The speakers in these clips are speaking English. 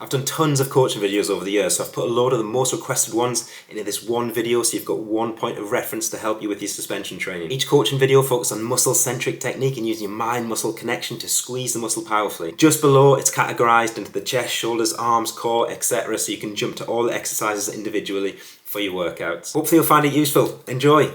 I've done tons of coaching videos over the years, so I've put a load of the most requested ones into this one video, so you've got one point of reference to help you with your suspension training. Each coaching video focuses on muscle-centric technique and using your mind-muscle connection to squeeze the muscle powerfully. Just below, it's categorized into the chest, shoulders, arms, core, etc., so you can jump to all the exercises individually for your workouts. Hopefully you'll find it useful. Enjoy!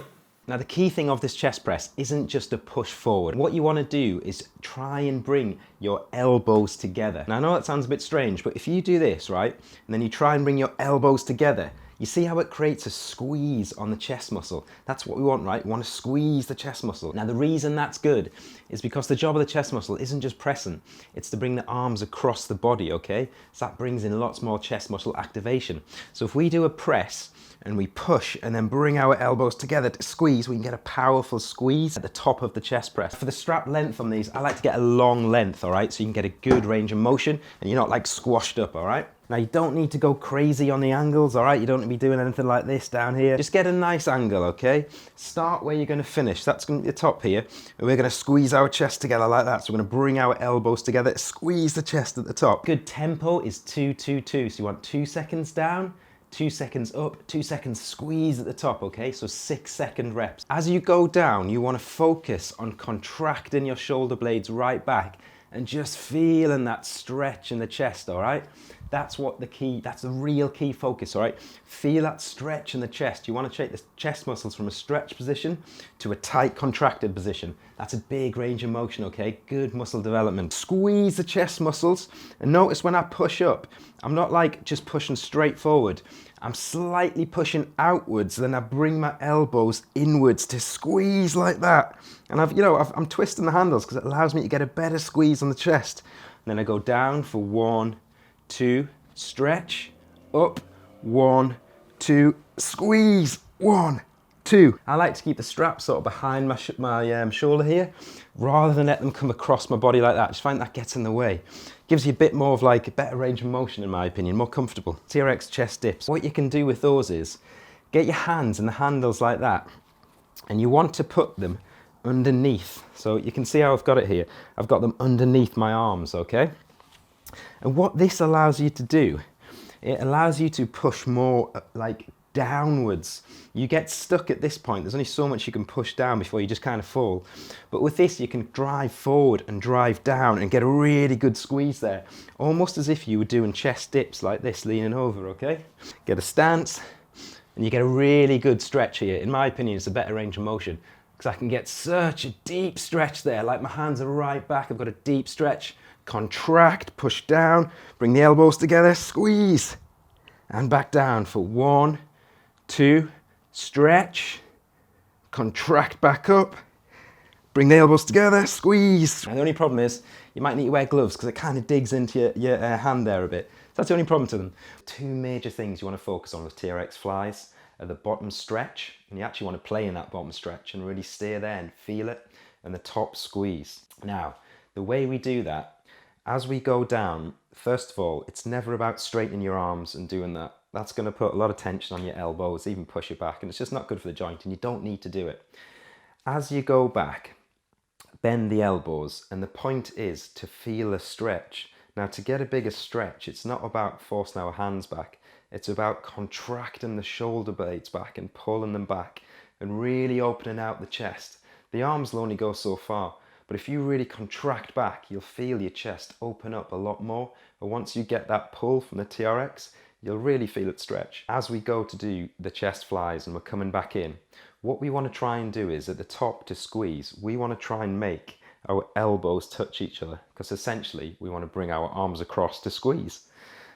Now the key thing of this chest press isn't just a push forward. What you want to do is try and bring your elbows together. Now I know that sounds a bit strange, but if you do this, right, and then you try and bring your elbows together, you see how it creates a squeeze on the chest muscle. That's what we want, right? We want to squeeze the chest muscle. Now the reason that's good is because the job of the chest muscle isn't just pressing, it's to bring the arms across the body, okay? So that brings in lots more chest muscle activation. So if we do a press, and we push and then bring our elbows together to squeeze, we can get a powerful squeeze at the top of the chest press. For the strap length on these, I like to get a long length, all right? So you can get a good range of motion and you're not like squashed up, all right? Now you don't need to go crazy on the angles, all right? You don't need to be doing anything like this down here. Just get a nice angle, okay? Start where you're gonna finish. That's gonna be the top here. And we're gonna squeeze our chest together like that. So we're gonna bring our elbows together, squeeze the chest at the top. Good tempo is 2-2-2. So you want 2 seconds down, 2 seconds up, 2 seconds squeeze at the top, okay? So 6-second reps. As you go down, you want to focus on contracting your shoulder blades right back and just feeling that stretch in the chest, all right? That's the real key focus, all right? Feel that stretch in the chest. You want to take the chest muscles from a stretch position to a tight contracted position. That's a big range of motion, okay? Good muscle development. Squeeze the chest muscles, and notice when I push up, I'm not like just pushing straight forward. I'm slightly pushing outwards, then I bring my elbows inwards to squeeze like that. And I'm twisting the handles because it allows me to get a better squeeze on the chest. And then I go down for 1, 2, stretch, up, 1, 2, squeeze, 1, 2. I like to keep the straps sort of behind my shoulder here, rather than let them come across my body like that. I just find that gets in the way. Gives you a bit more of like a better range of motion in my opinion, more comfortable. TRX chest dips. What you can do with those is, get your hands in the handles like that, and you want to put them underneath. So you can see how I've got it here. I've got them underneath my arms, okay? And what this allows you to do, it allows you to push more like downwards. You get stuck at this point. There's only so much you can push down before you just kind of fall. But with this, you can drive forward and drive down and get a really good squeeze there. Almost as if you were doing chest dips like this, leaning over, okay? Get a stance and you get a really good stretch here. In my opinion, it's a better range of motion because I can get such a deep stretch there. Like my hands are right back. I've got a deep stretch. Contract, push down, bring the elbows together, squeeze, and back down for 1, 2, stretch, contract back up, bring the elbows together, squeeze. And the only problem is you might need to wear gloves because it kind of digs into your hand there a bit. So that's the only problem to them. 2 major things you want to focus on with TRX flies are the bottom stretch, and you actually want to play in that bottom stretch and really stay there and feel it, and the top squeeze. Now, the way we do that, as we go down, first of all, it's never about straightening your arms and doing that. That's going to put a lot of tension on your elbows, even push you back, and it's just not good for the joint, and you don't need to do it. As you go back, bend the elbows, and the point is to feel a stretch. Now, to get a bigger stretch, it's not about forcing our hands back. It's about contracting the shoulder blades back and pulling them back and really opening out the chest. The arms will only go so far. But if you really contract back, you'll feel your chest open up a lot more. But once you get that pull from the TRX, you'll really feel it stretch. As we go to do the chest flies and we're coming back in, what we want to try and do is at the top to squeeze, we want to try and make our elbows touch each other because essentially we want to bring our arms across to squeeze.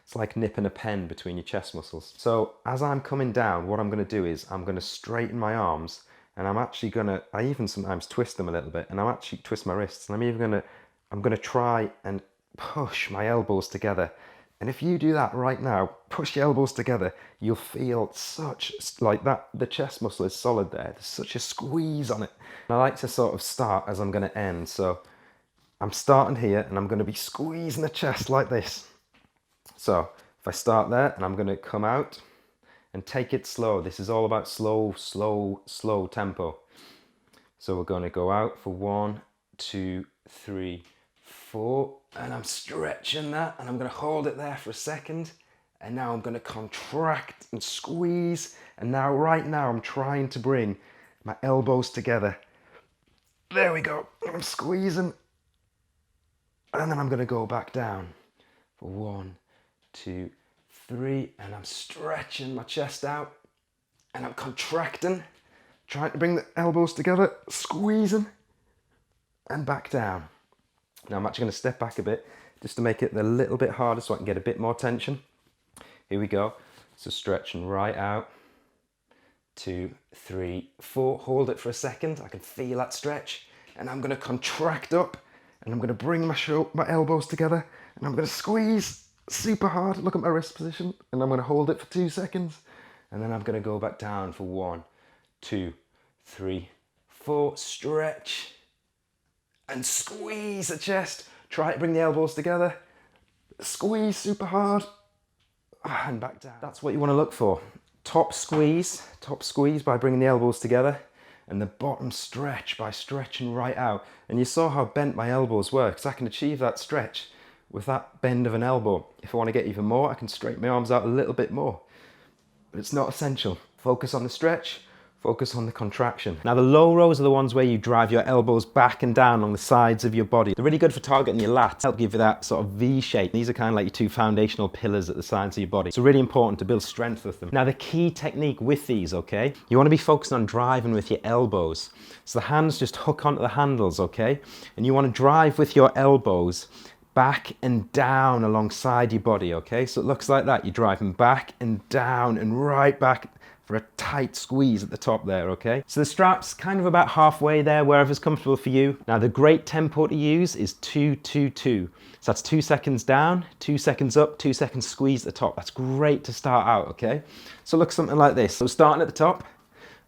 It's like nipping a pen between your chest muscles. So as I'm coming down, what I'm going to do is I'm going to straighten my arms. And I'm actually I even sometimes twist them a little bit, and I'm actually twist my wrists, and I'm gonna try and push my elbows together. And if you do that right now, push your elbows together, you'll feel such, like that, the chest muscle is solid there. There's such a squeeze on it. And I like to sort of start as I'm gonna end. So I'm starting here, and I'm gonna be squeezing the chest like this. So if I start there, and I'm gonna come out, and take it slow. This is all about slow, slow, slow tempo. So we're going to go out for 1, 2, 3, 4, and I'm stretching that, and I'm going to hold it there for a second, and now I'm going to contract and squeeze, and now right now I'm trying to bring my elbows together. There we go. I'm squeezing, and then I'm going to go back down for 1, 2, 3, and I'm stretching my chest out, and I'm contracting, trying to bring the elbows together, squeezing, and back down. Now I'm actually going to step back a bit just to make it a little bit harder so I can get a bit more tension. Here we go. So stretching right out. 2, 3, 4. Hold it for a second. I can feel that stretch. And I'm going to contract up, and I'm going to bring my elbows together, and I'm going to squeeze super hard. Look at my wrist position, and I'm going to hold it for 2 seconds, and then I'm going to go back down for 1, 2, 3, 4. Stretch and squeeze the chest. Try to bring the elbows together. Squeeze super hard and back down. That's what you want to look for. Top squeeze by bringing the elbows together, and the bottom stretch by stretching right out. And you saw how bent my elbows were, because I can achieve that stretch with that bend of an elbow. If I want to get even more, I can straighten my arms out a little bit more. But it's not essential. Focus on the stretch, focus on the contraction. Now the low rows are the ones where you drive your elbows back and down along the sides of your body. They're really good for targeting your lats, help give you that sort of V shape. These are kind of like your 2 foundational pillars at the sides of your body. So really important to build strength with them. Now the key technique with these, okay, you want to be focusing on driving with your elbows. So the hands just hook onto the handles, okay, and you want to drive with your elbows back and down alongside your body, okay? So it looks like that. You're driving back and down and right back for a tight squeeze at the top there, okay? So the strap's kind of about halfway there, wherever's comfortable for you. Now the great tempo to use is 2, 2, 2. So that's 2 seconds down, 2 seconds up, 2 seconds squeeze at the top. That's great to start out, okay? So look something like this. So starting at the top,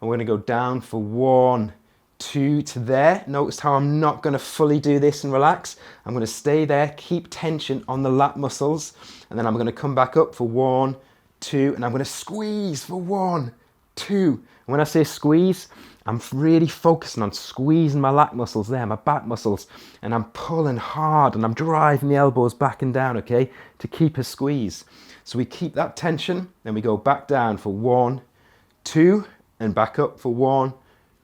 and we're gonna go down for 1, 2 to there. Notice how I'm not gonna fully do this and relax. I'm gonna stay there, keep tension on the lat muscles, and then I'm gonna come back up for 1, 2, and I'm going to squeeze for 1, 2. And when I say squeeze, I'm really focusing on squeezing my lat muscles there, my back muscles, and I'm pulling hard and I'm driving the elbows back and down, okay, to keep a squeeze. So we keep that tension, then we go back down for 1, 2, and back up for 1,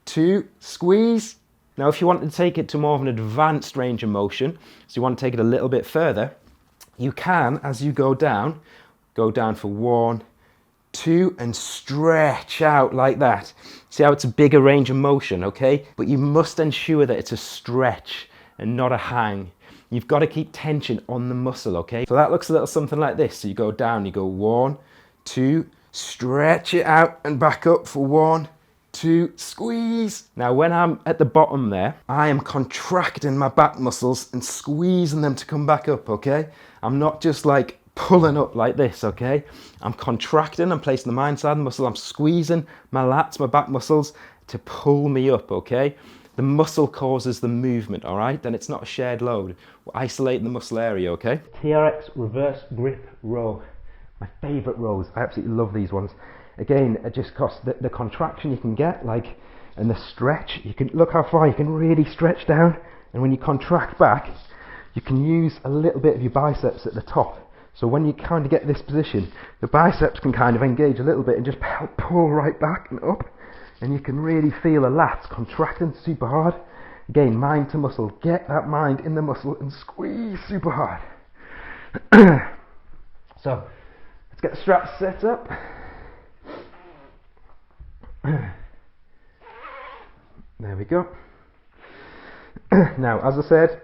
2, squeeze. Now if you want to take it to more of an advanced range of motion, so you want to take it a little bit further, you can, as you go down for 1, 2, and stretch out like that. See how it's a bigger range of motion, okay? But you must ensure that it's a stretch and not a hang. You've got to keep tension on the muscle, okay? So that looks a little something like this. So you go down, you go 1, 2, stretch it out and back up for 1, 2, squeeze. Now when I'm at the bottom there, I am contracting my back muscles and squeezing them to come back up, okay? I'm not just like pulling up like this, okay? I'm contracting, I'm placing the mind side of the muscle, I'm squeezing my lats, my back muscles to pull me up, okay? The muscle causes the movement, all right? Then it's not a shared load. We're isolating the muscle area, okay? TRX reverse grip row. My favorite rows. I absolutely love these ones. Again, it just costs the contraction you can get, like, and the stretch. You can look how far you can really stretch down, and when you contract back, you can use a little bit of your biceps at the top. So when you kind of get this position, the biceps can kind of engage a little bit and just help pull right back and up, and you can really feel the lats contracting super hard. Again, mind to muscle. Get that mind in the muscle and squeeze super hard. So let's get the straps set up. There we go. Now, as I said,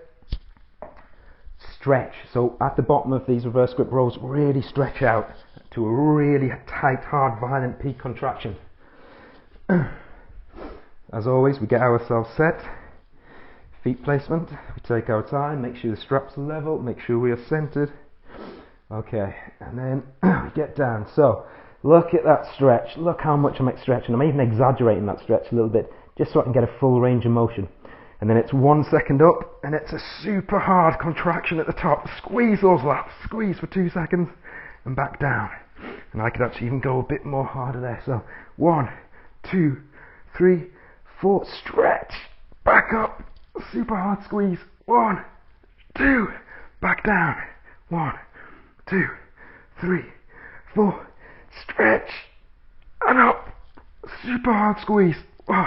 stretch. So at the bottom of these reverse grip rows, really stretch out to a really tight, hard, violent peak contraction. As always, we get ourselves set. Feet placement, we take our time, make sure the straps are level, make sure we are centered. Okay, and then we get down. So look at that stretch. Look how much I'm stretching. I'm even exaggerating that stretch a little bit, just so I can get a full range of motion. And then it's 1 second up, and it's a super hard contraction at the top. Squeeze those lats, squeeze for 2 seconds, and back down. And I could actually even go a bit more harder there. So 1, 2, 3, 4, stretch, back up, super hard squeeze. 1, 2, back down. 1, 2, 3, 4, stretch, and up. Super hard squeeze.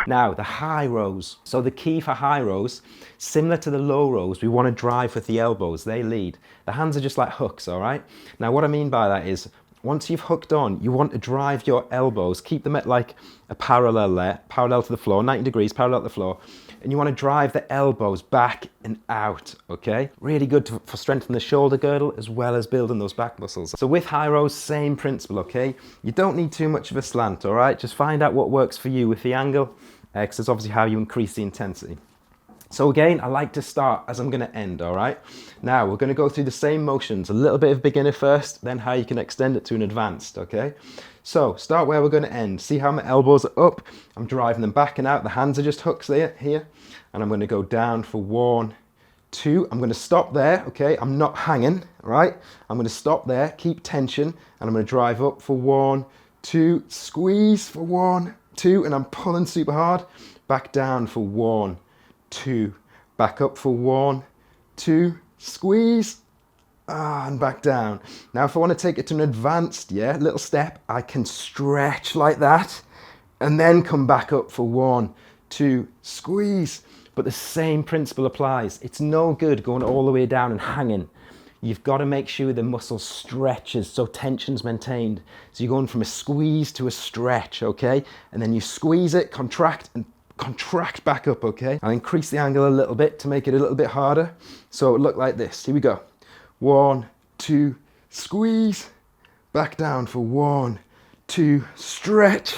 Now, the high rows. So the key for high rows, similar to the low rows, we want to drive with the elbows. They lead. The hands are just like hooks, all right? Now, what I mean by that is, once you've hooked on, you want to drive your elbows, keep them at like a parallel there, parallel to the floor, 90 degrees, parallel to the floor. And you want to drive the elbows back and out, okay? Really good for strengthening the shoulder girdle as well as building those back muscles. So with high rows, same principle, okay? You don't need too much of a slant, all right? Just find out what works for you with the angle, because that's obviously how you increase the intensity. So again, I like to start as I'm going to end, all right? Now, we're going to go through the same motions, a little bit of beginner first, then how you can extend it to an advanced, okay? So, start where we're going to end. See how my elbows are up? I'm driving them back and out. The hands are just hooks there, here. And I'm going to go down for 1, 2. I'm going to stop there, okay? I'm not hanging, right? I'm going to stop there, keep tension, and I'm going to drive up for 1, 2, squeeze for 1, 2, and I'm pulling super hard. Back down for 1, 2, back up for 1, 2, squeeze, and back down. Now if I want to take it to an advanced, little step, I can stretch like that and then come back up for 1, 2, squeeze. But the same principle applies. It's no good going all the way down and hanging. You've got to make sure the muscle stretches so tension's maintained. So you're going from a squeeze to a stretch, okay? And then you squeeze it, contract, and contract back up, okay? I'll increase the angle a little bit to make it a little bit harder. So it would look like this. Here we go. 1, 2, squeeze, back down for 1, 2, stretch,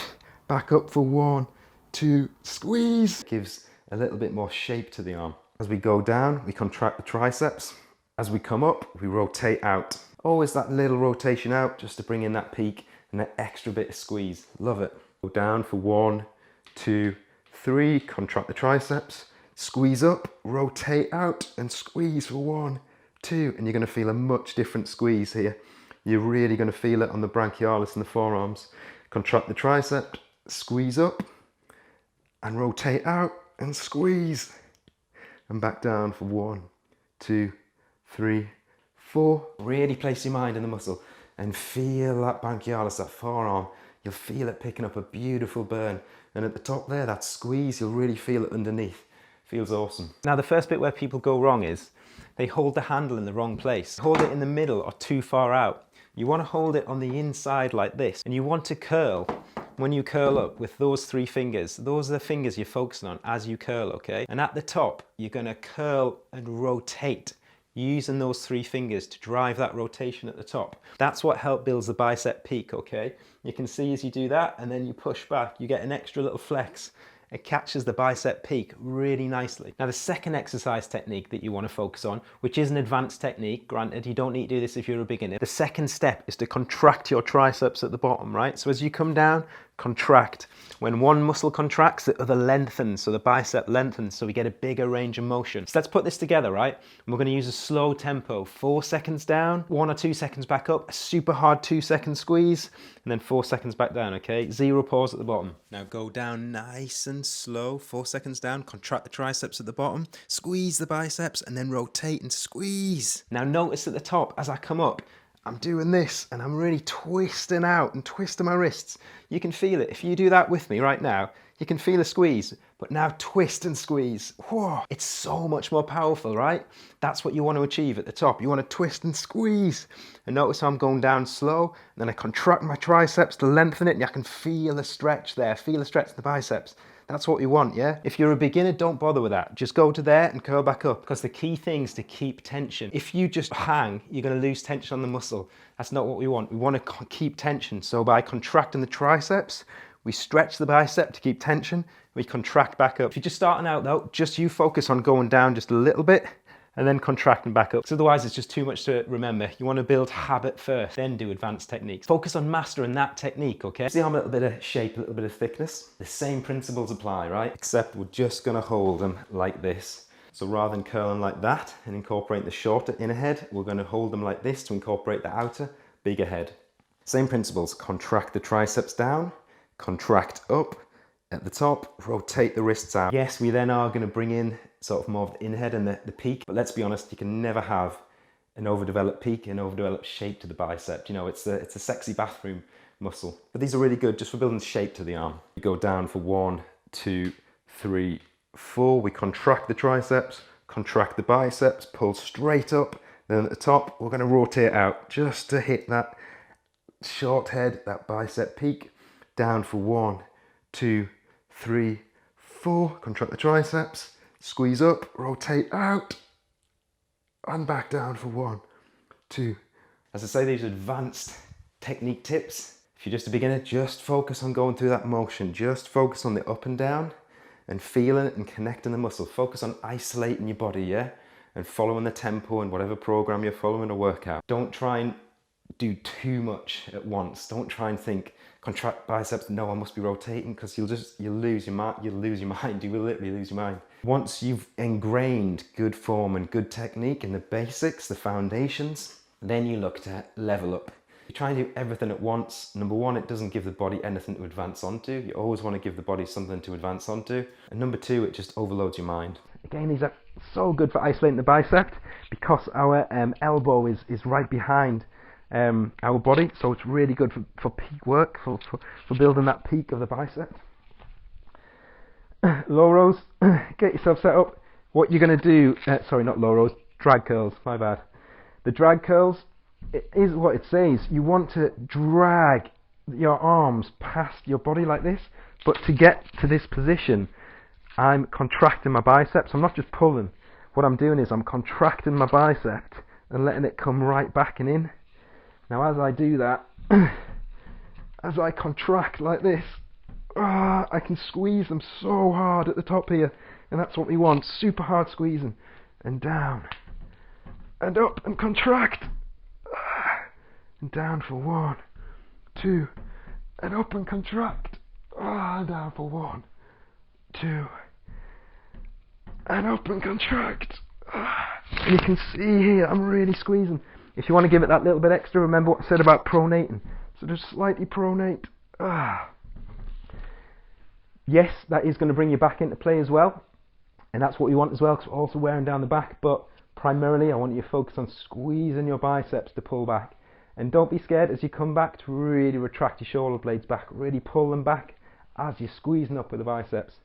back up for 1, 2, squeeze. Gives a little bit more shape to the arm. As we go down, we contract the triceps. As we come up, we rotate out. Always that little rotation out just to bring in that peak and that extra bit of squeeze. Love it. Go down for 1, 2, 3, contract the triceps, squeeze up, rotate out, and squeeze for 1, 2, and you're going to feel a much different squeeze here. You're really going to feel it on the branchialis and the forearms. Contract the tricep, squeeze up, and rotate out, and squeeze. And back down for 1, 2, 3, 4. Really place your mind in the muscle and feel that branchialis, that forearm. You'll feel it picking up a beautiful burn. And at the top there, that squeeze, you'll really feel it underneath. Feels awesome. Now the first bit where people go wrong is they hold the handle in the wrong place. Hold it in the middle or too far out. You want to hold it on the inside like this. And you want to curl. When you curl up with those 3 fingers, those are the fingers you're focusing on as you curl, okay? And at the top, you're going to curl and rotate, using those 3 fingers to drive that rotation at the top. That's what helps builds the bicep peak, okay? You can see as you do that and then you push back, you get an extra little flex. It catches the bicep peak really nicely. Now the second exercise technique that you want to focus on, which is an advanced technique, granted you don't need to do this if you're a beginner. The second step is to contract your triceps at the bottom, right? So as you come down, contract. When one muscle contracts, the other lengthens, so the bicep lengthens, so we get a bigger range of motion. So let's put this together, right? And we're going to use a slow tempo, 4 seconds down, 1 or 2 seconds back up, a super hard 2-second squeeze, and then 4 seconds back down, okay? 0 pause at the bottom. Now go down nice and slow, 4 seconds down, contract the triceps at the bottom, squeeze the biceps, and then rotate and squeeze. Now notice at the top, as I come up, I'm doing this and I'm really twisting out and twisting my wrists. You can feel it. If you do that with me right now, you can feel a squeeze, but now twist and squeeze. Whoa, it's so much more powerful, right? That's what you want to achieve at the top. You want to twist and squeeze. And notice how I'm going down slow, and then I contract my triceps to lengthen it, and I can feel the stretch there, feel the stretch in the biceps. That's what you want, yeah? If you're a beginner, don't bother with that. Just go to there and curl back up, because the key thing is to keep tension. If you just hang, you're going to lose tension on the muscle. That's not what we want. We want to keep tension. So by contracting the triceps, we stretch the bicep to keep tension, we contract back up. If you're just starting out though, just you focus on going down just a little bit, and then contracting back up. So otherwise it's just too much to remember. You want to build habit first, then do advanced techniques. Focus on mastering that technique, okay? See how I'm a little bit of shape, a little bit of thickness? The same principles apply, right? Except we're just gonna hold them like this. So rather than curling like that and incorporate the shorter inner head, we're gonna hold them like this to incorporate the outer, bigger head. Same principles, contract the triceps down, contract up, at the top, rotate the wrists out. Yes, we then are going to bring in sort of more of the inner head and the peak, but let's be honest, you can never have an overdeveloped peak, an overdeveloped shape to the bicep. You know, it's a sexy bathroom muscle. But these are really good just for building shape to the arm. You go down for 1, 2, 3, 4. We contract the triceps, contract the biceps, pull straight up. Then at the top, we're going to rotate out just to hit that short head, that bicep peak. Down for 1, 2, 3, 4. Contract the triceps, squeeze up, rotate out, and back down for 1, 2. As I say, these are advanced technique tips. If you're just a beginner, just focus on going through that motion. Just focus on the up and down and feeling it and connecting the muscle. Focus on isolating your body, yeah? And following the tempo and whatever program you're following a workout. Don't try and do too much at once. Don't try and think, contract biceps, no, I must be rotating, because you'll lose your mind. You will literally lose your mind. Once you've ingrained good form and good technique and the basics, the foundations, then you look to level up. You try and do everything at once. Number one, it doesn't give the body anything to advance onto. You always want to give the body something to advance onto. And number two, it just overloads your mind. Again, these are so good for isolating the bicep because our elbow is right behind our body, so it's really good for peak work, for building that peak of the bicep. Low rows, get yourself set up. What you're going to do, sorry, not low rows, drag curls, my bad. The drag curls, it is what it says. You want to drag your arms past your body like this, but to get to this position, I'm contracting my biceps. I'm not just pulling. What I'm doing is I'm contracting my bicep and letting it come right back and in. Now as I do that, as I contract like this, I can squeeze them so hard at the top here, and that's what we want, super hard squeezing, and down, and up, and contract, and down for 1, 2, and up and contract, and down for 1, 2, and up and contract, and you can see here, I'm really squeezing. If you want to give it that little bit extra, remember what I said about pronating, so just slightly pronate. Yes, that is going to bring you back into play as well, and that's what we want as well, because we're also wearing down the back, but primarily I want you to focus on squeezing your biceps to pull back. And don't be scared as you come back to really retract your shoulder blades back, really pull them back as you're squeezing up with the biceps,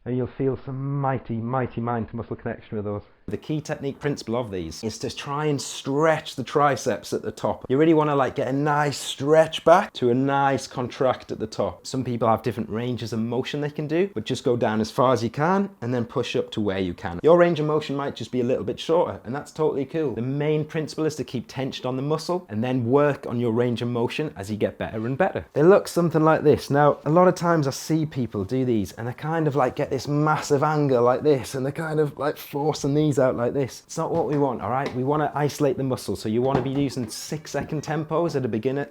and you'll feel some mighty, mighty mind to muscle connection with those. The key technique principle of these is to try and stretch the triceps at the top. You really want to like get a nice stretch back to a nice contract at the top. Some people have different ranges of motion they can do, but just go down as far as you can and then push up to where you can. Your range of motion might just be a little bit shorter, and that's totally cool. The main principle is to keep tension on the muscle and then work on your range of motion as you get better and better. They look something like this. Now, a lot of times I see people do these and they kind of like get this massive angle like this, and they're kind of like forcing these out like this. It's not what we want, all right? We want to isolate the muscle, so you want to be using 6-second tempos at a beginner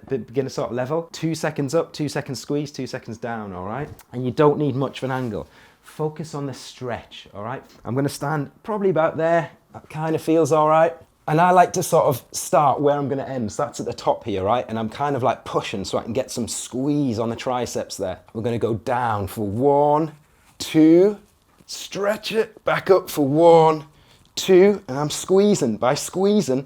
sort of level. 2 seconds up, 2 seconds squeeze, 2 seconds down, all right? And you don't need much of an angle. Focus on the stretch, all right? I'm going to stand probably about there. That kind of feels all right. And I like to sort of start where I'm going to end. So that's at the top here, right? And I'm kind of like pushing so I can get some squeeze on the triceps there. We're going to go down for 1, 2, stretch it, back up for 1, 2, and I'm squeezing. By squeezing,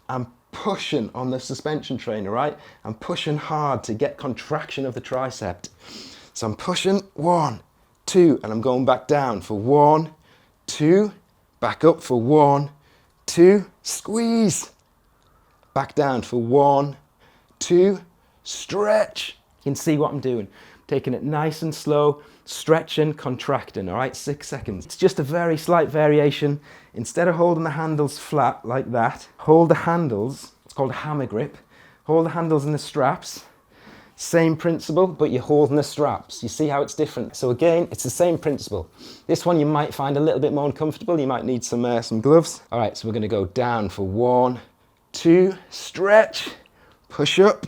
I'm pushing on the suspension trainer, right? I'm pushing hard to get contraction of the tricep. So I'm pushing 1, 2, and I'm going back down for 1, 2, back up for 1, 2, squeeze, back down for 1, 2, stretch. You can see what I'm doing. Taking it nice and slow, stretching, contracting, all right, 6 seconds. It's just a very slight variation. Instead of holding the handles flat like that, hold the handles, it's called a hammer grip, hold the handles in the straps. Same principle, but you're holding the straps. You see how it's different? So again, it's the same principle. This one you might find a little bit more uncomfortable. You might need some gloves. All right, so we're gonna go down for 1, 2, stretch, push up,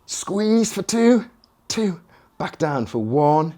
squeeze for 2, 2, back down for 1,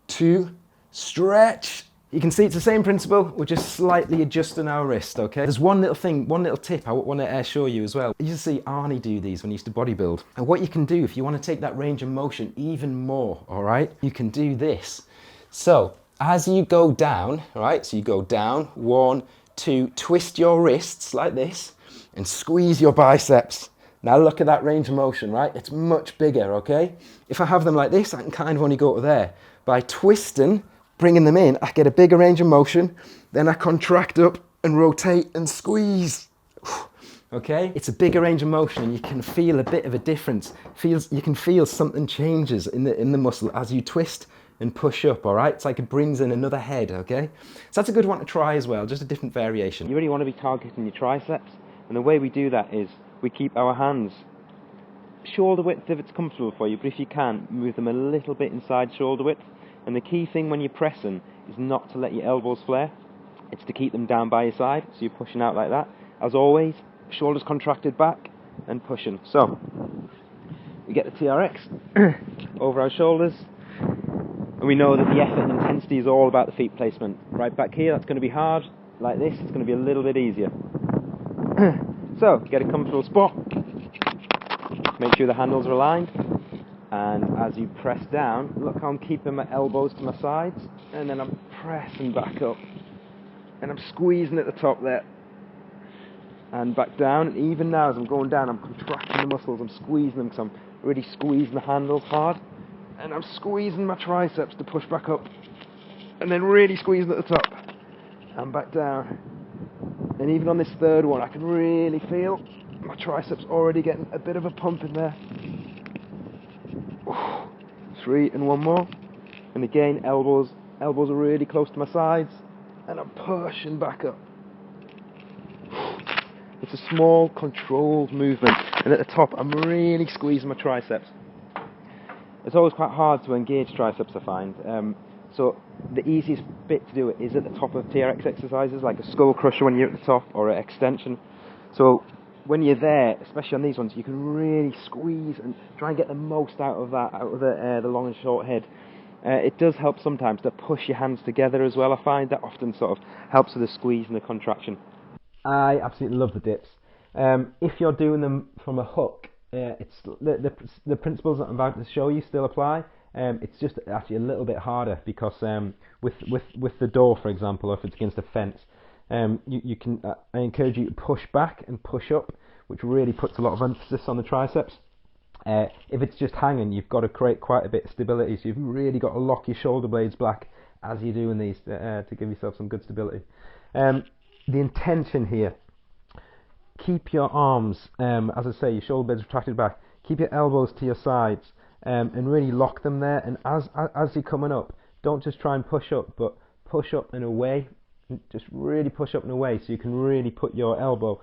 2, stretch. You can see it's the same principle, we're just slightly adjusting our wrist, okay? There's one little thing, one little tip I want to show you as well. You used to see Arnie do these when he used to bodybuild. And what you can do, if you want to take that range of motion even more, all right? You can do this. So, as you go down, all right? So you go down, 1, 2, twist your wrists like this. and squeeze your biceps. Now look at that range of motion, right? It's much bigger, okay? If I have them like this, I can kind of only go to there. By twisting, bringing them in, I get a bigger range of motion, then I contract up and rotate and squeeze. Okay? It's a bigger range of motion and you can feel a bit of a difference. You can feel something changes in the muscle as you twist and push up, all right? It's like it brings in another head, okay? So that's a good one to try as well, just a different variation. You really want to be targeting your triceps, and the way we do that is we keep our hands shoulder width if it's comfortable for you, but if you can, move them a little bit inside shoulder width. And the key thing when you're pressing is not to let your elbows flare, it's to keep them down by your side, so you're pushing out like that. As always, shoulders contracted back and pushing. So, we get the TRX over our shoulders, and we know that the effort and intensity is all about the feet placement. Right back here, that's going to be hard. Like this, it's going to be a little bit easier. So, get a comfortable spot. Make sure the handles are aligned. And as you press down, look how I'm keeping my elbows to my sides. And then I'm pressing back up. And I'm squeezing at the top there. And back down. And even now, as I'm going down, I'm contracting the muscles. I'm squeezing them because I'm really squeezing the handles hard. And I'm squeezing my triceps to push back up. And then really squeezing at the top. And back down. And even on this third one, I can really feel my triceps already getting a bit of a pump in there. 3 and one more. And again, elbows are really close to my sides. And I'm pushing back up. It's a small, controlled movement. And at the top, I'm really squeezing my triceps. It's always quite hard to engage triceps, I find. So the easiest bit to do it is at the top of TRX exercises, like a skull crusher when you're at the top, or an extension. So when you're there, especially on these ones, you can really squeeze and try and get the most out of that, out of the long and short head. It does help sometimes to push your hands together as well. I find that often sort of helps with the squeeze and the contraction. I absolutely love the dips. If you're doing them from a hook, it's the principles that I'm about to show you still apply. It's just actually a little bit harder because with the door, for example, or if it's against a fence, you can. I encourage you to push back and push up, which really puts a lot of emphasis on the triceps. If it's just hanging, you've got to create quite a bit of stability, so you've really got to lock your shoulder blades back as you're doing these to give yourself some good stability. The intention here: keep your arms, as I say, your shoulder blades retracted back. Keep your elbows to your sides. And really lock them there, and as you're coming up, don't just try and push up, but push up and away, just really push up and away, so you can really put your elbow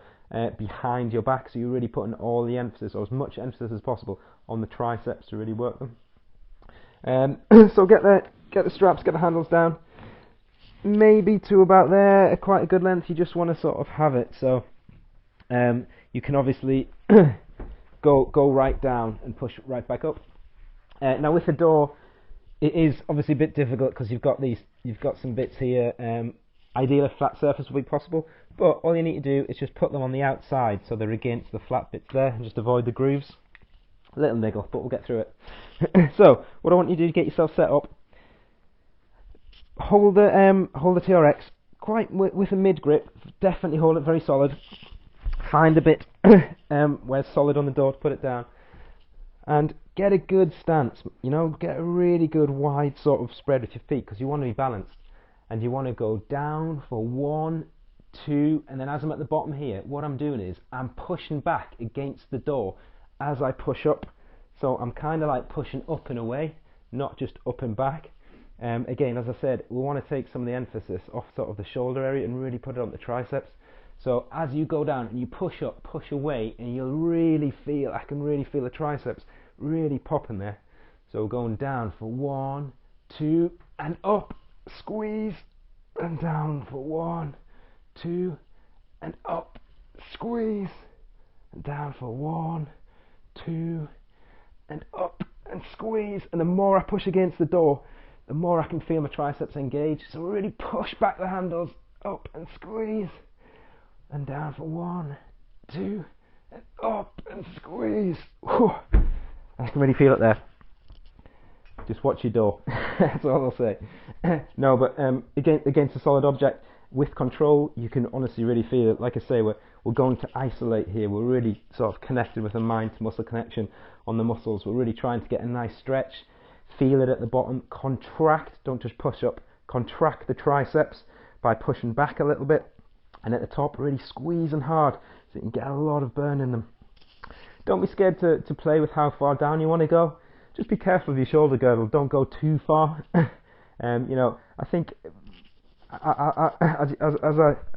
behind your back, so you're really putting all the emphasis, or as much emphasis as possible, on the triceps to really work them. So get the straps, get the handles down, maybe to about there, at quite a good length. You just want to sort of have it, so you can obviously go right down and push right back up. Now with the door, it is obviously a bit difficult because you've got some bits here. Ideally, a flat surface would be possible, but all you need to do is just put them on the outside so they're against the flat bits there, and just avoid the grooves. A little niggle, but we'll get through it. So what I want you to do is get yourself set up. Hold the TRX quite with a mid grip. Definitely hold it very solid. Find a bit where it's solid on the door to put it down. And get a good stance, get a really good wide sort of spread with your feet, because you want to be balanced. And you want to go down for 1, 2, and then as I'm at the bottom here, what I'm doing is I'm pushing back against the door as I push up. So I'm kind of like pushing up and away, not just up and back. Again, as I said, we want to take some of the emphasis off sort of the shoulder area and really put it on the triceps. So as you go down and you push up, push away, and you'll really feel, I can really feel the triceps really popping there. So going down for 1, 2, and up, squeeze, and down for 1, 2, and up, squeeze, and down for 1, 2, and up, and squeeze. And the more I push against the door, the more I can feel my triceps engage. So really push back the handles, up and squeeze, and down for 1, 2, and up and squeeze. Whew. I can really feel it there. Just watch your door. That's all I'll say. No, but against a solid object, with control, you can honestly really feel it. Like I say, we're going to isolate here. We're really sort of connected with a mind to muscle connection on the muscles. We're really trying to get a nice stretch. Feel it at the bottom. Contract, don't just push up. Contract the triceps by pushing back a little bit. And at the top, really squeezing hard so you can get a lot of burn in them. Don't be scared to play with how far down you want to go. Just be careful of your shoulder girdle. Don't go too far. You know, I think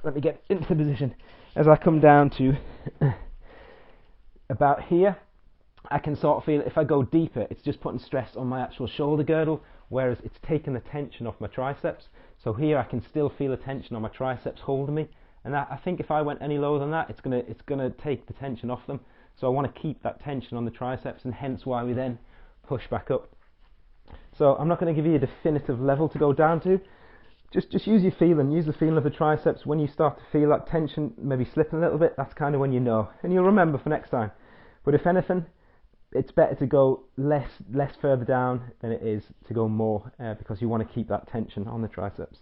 let me get into the position. As I come down to about here, I can sort of feel if I go deeper, it's just putting stress on my actual shoulder girdle, whereas it's taking the tension off my triceps. So here I can still feel the tension on my triceps holding me, and I think if I went any lower than that, it's gonna take the tension off them. So I want to keep that tension on the triceps, and hence why we then push back up. So I'm not going to give you a definitive level to go down to. Just use your feeling. Use the feeling of the triceps. When you start to feel that tension maybe slipping a little bit, that's kind of when you know, and you'll remember for next time. But if anything, it's better to go less further down than it is to go more, because you want to keep that tension on the triceps.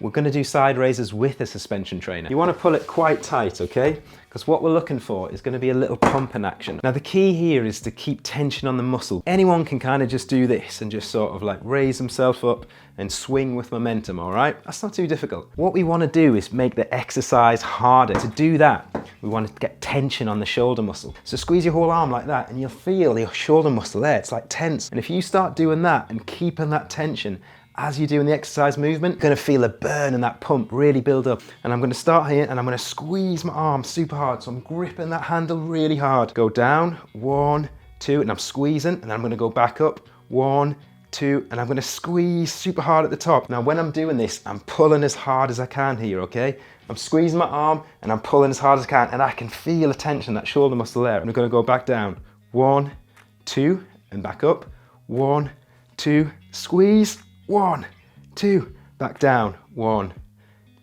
We're going to do side raises with a suspension trainer. You want to pull it quite tight, okay? Because what we're looking for is going to be a little pump in action. Now the key here is to keep tension on the muscle. Anyone can kind of just do this and just sort of like raise himself up and swing with momentum, all right? That's not too difficult. What we want to do is make the exercise harder. To do that, we want to get tension on the shoulder muscle. So squeeze your whole arm like that and you'll feel your shoulder muscle there. It's like tense. And if you start doing that and keeping that tension as you're doing the exercise movement, you're going to feel a burn and that pump really build up. And I'm going to start here and I'm going to squeeze my arm super hard. So I'm gripping that handle really hard. Go down, 1, 2, and I'm squeezing, and then I'm going to go back up, 1, 2, and I'm going to squeeze super hard at the top. Now when I'm doing this, I'm pulling as hard as I can here, okay? I'm squeezing my arm and I'm pulling as hard as I can, and I can feel the tension, that shoulder muscle there. And I'm going to go back down, 1, 2, and back up, 1, 2, squeeze, 1, 2, back down, 1,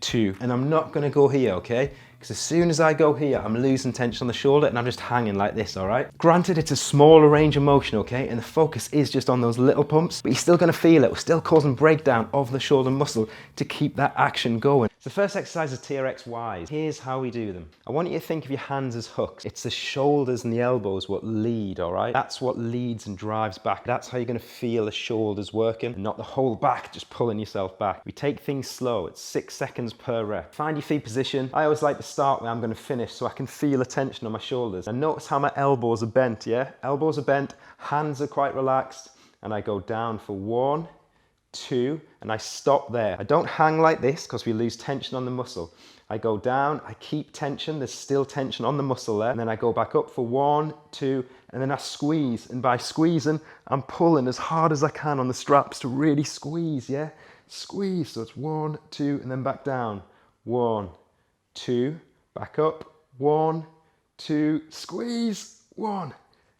2. And I'm not going to go here, okay? Because as soon as I go here, I'm losing tension on the shoulder and I'm just hanging like this, all right? Granted, it's a smaller range of motion, okay? And the focus is just on those little pumps, but you're still going to feel it. We're still causing breakdown of the shoulder muscle to keep that action going. The first exercise is TRX Ys. Here's how we do them. I want you to think of your hands as hooks. It's the shoulders and the elbows what lead, all right? That's what leads and drives back. That's how you're going to feel the shoulders working, and not the whole back just pulling yourself back. We take things slow. It's 6 seconds per rep. Find your feet position. I always like to start where I'm going to finish so I can feel the tension on my shoulders. And notice how my elbows are bent, yeah? Elbows are bent, hands are quite relaxed, and I go down for 1, 2, and I stop there. I don't hang like this because we lose tension on the muscle. I go down, I keep tension, there's still tension on the muscle there, and then I go back up for 1, 2, and then I squeeze, and by squeezing, I'm pulling as hard as I can on the straps to really squeeze, yeah? Squeeze, so it's 1, 2, and then back down. 1, 2, back up, 1, 2, squeeze, 1,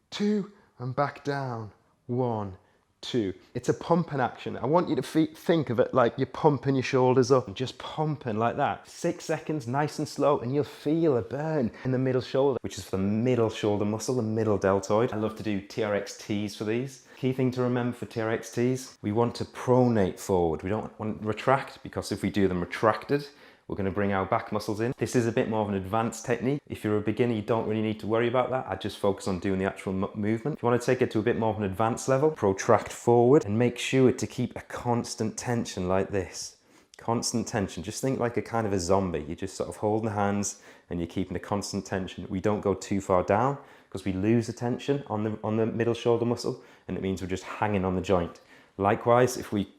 2, and back down, 1, 2. It's a pumping action. I want you to think of it like you're pumping your shoulders up and just pumping like that. 6 seconds, nice and slow, and you'll feel a burn in the middle shoulder, which is for the middle shoulder muscle, the middle deltoid. I love to do TRX Ts for these. Key thing to remember for TRX Ts, we want to pronate forward. We don't want to retract, because if we do them retracted, we're going to bring our back muscles in. This is a bit more of an advanced technique. If you're a beginner, you don't really need to worry about that. I just focus on doing the actual movement. If you want to take it to a bit more of an advanced level, protract forward and make sure to keep a constant tension like this. Constant tension. Just think like a kind of a zombie. You're just sort of holding the hands and you're keeping a constant tension. We don't go too far down because we lose the tension on the middle shoulder muscle, and it means we're just hanging on the joint. Likewise, if we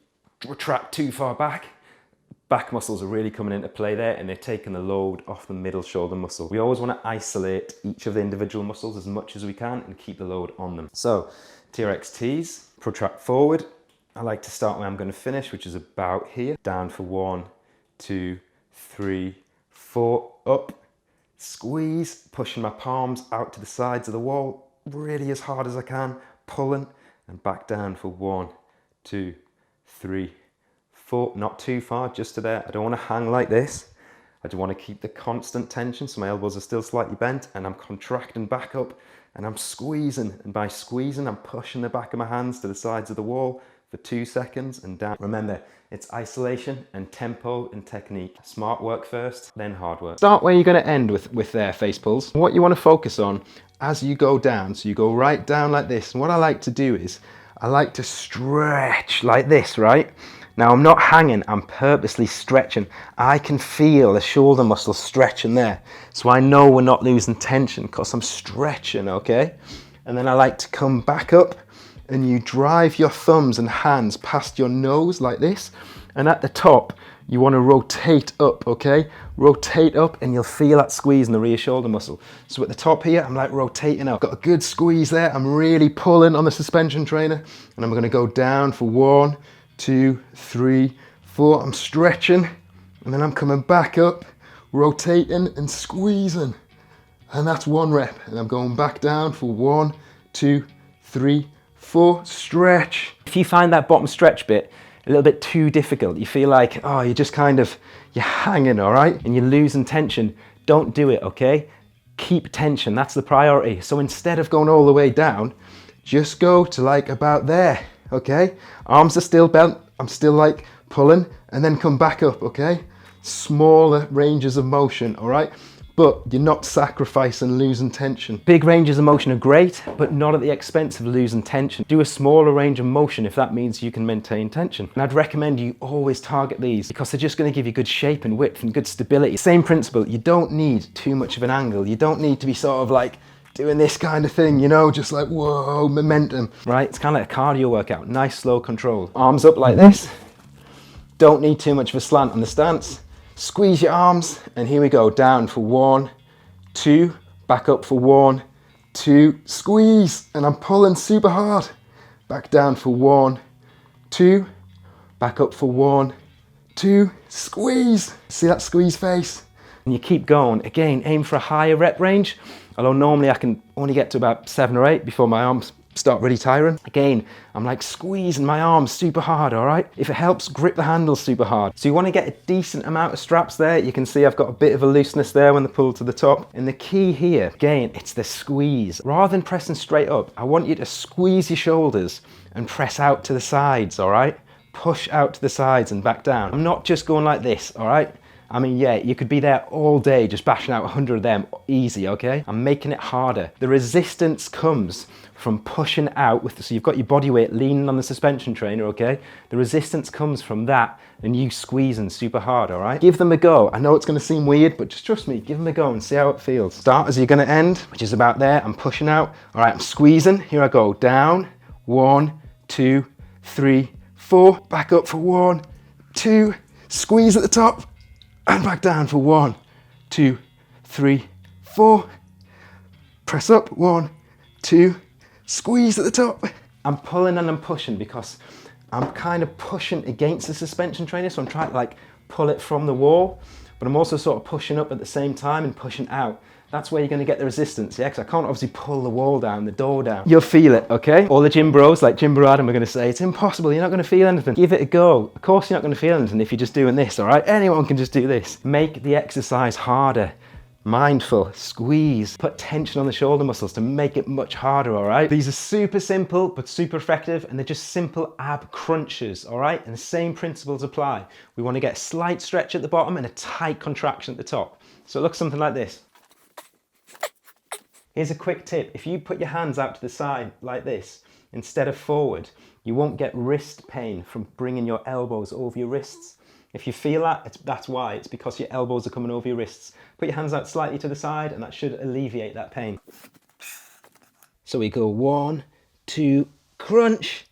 retract too far back muscles are really coming into play there, and they're taking the load off the middle shoulder muscle. We always want to isolate each of the individual muscles as much as we can and keep the load on them. So TRX Ts, protract forward. I like to start where I'm going to finish, which is about here. Down for 1, 2, 3, 4, up, squeeze, pushing my palms out to the sides of the wall, really as hard as I can, pulling, and back down for 1, 2, 3, 4, not too far, just to there. I don't want to hang like this. I just want to keep the constant tension, so my elbows are still slightly bent, and I'm contracting back up, and I'm squeezing, and by squeezing, I'm pushing the back of my hands to the sides of the wall for 2 seconds and down. Remember, it's isolation and tempo and technique. Smart work first, then hard work. Start where you're going to end with their face pulls. What you want to focus on as you go down, so you go right down like this. And what I like to do is, I like to stretch like this, right? Now I'm not hanging, I'm purposely stretching. I can feel the shoulder muscles stretching there. So I know we're not losing tension because I'm stretching, okay? And then I like to come back up and you drive your thumbs and hands past your nose like this. And at the top, you want to rotate up, okay? Rotate up and you'll feel that squeeze in the rear shoulder muscle. So at the top here, I'm like rotating up. Got a good squeeze there. I'm really pulling on the suspension trainer. And I'm going to go down for 1, 2, 3, 4. I'm stretching and then I'm coming back up, rotating and squeezing. And that's 1 rep. And I'm going back down for 1, 2, 3, 4. Stretch. If you find that bottom stretch bit a little bit too difficult, you feel like, oh, you're just kind of, you're hanging, all right? And you're losing tension, don't do it, okay? Keep tension, that's the priority. So instead of going all the way down, just go to like about there, okay? Arms are still bent, I'm still like pulling, and then come back up, okay? Smaller ranges of motion, all right? But you're not sacrificing losing tension. Big ranges of motion are great, but not at the expense of losing tension. Do a smaller range of motion if that means you can maintain tension. And I'd recommend you always target these because they're just going to give you good shape and width and good stability. Same principle, you don't need too much of an angle. You don't need to be sort of like doing this kind of thing, you know, just like, whoa, momentum, right? It's kind of like a cardio workout, nice, slow control. Arms up like this. Don't need too much of a slant on the stance. Squeeze your arms, and here we go, down for 1, 2, back up for 1, 2, squeeze, and I'm pulling super hard. Back down for 1, 2, back up for 1, 2, squeeze. See that squeeze face? And you keep going. Again, aim for a higher rep range, although normally I can only get to about 7 or 8 before my arms start really tiring. Again, I'm like squeezing my arms super hard, all right? If it helps, grip the handles super hard. So you want to get a decent amount of straps there. You can see I've got a bit of a looseness there when they pull to the top. And the key here, again, it's the squeeze. Rather than pressing straight up, I want you to squeeze your shoulders and press out to the sides, all right? Push out to the sides and back down. I'm not just going like this, all right? I mean, yeah, you could be there all day just bashing out 100 of them easy, okay? I'm making it harder. The resistance comes from pushing out with, so you've got your body weight leaning on the suspension trainer, okay? The resistance comes from that and you squeezing super hard, all right? Give them a go. I know it's gonna seem weird, but just trust me, give them a go and see how it feels. Start as you're gonna end, which is about there. I'm pushing out. All right, I'm squeezing. Here I go, down, 1, 2, 3, 4. Back up for 1, 2, squeeze at the top. And back down for 1, 2, 3, 4. Press up, 1, 2, squeeze at the top. I'm pulling and I'm pushing because I'm kind of pushing against the suspension trainer, so I'm trying to like pull it from the wall, but I'm also sort of pushing up at the same time and pushing out. That's where you're going to get the resistance, yeah? Because I can't obviously pull the wall down, the door down. You'll feel it, okay? All the gym bros, like Jim Adam, are going to say, it's impossible, you're not going to feel anything. Give it a go. Of course you're not going to feel anything if you're just doing this, all right? Anyone can just do this. Make the exercise harder. Mindful, squeeze, put tension on the shoulder muscles to make it much harder, all right? These are super simple, but super effective, and they're just simple ab crunches, all right? And the same principles apply. We want to get a slight stretch at the bottom and a tight contraction at the top. So it looks something like this. Here's a quick tip. If you put your hands out to the side like this, instead of forward, you won't get wrist pain from bringing your elbows over your wrists. If you feel that, that's why. It's because your elbows are coming over your wrists. Put your hands out slightly to the side and that should alleviate that pain. So we go 1, 2, crunch,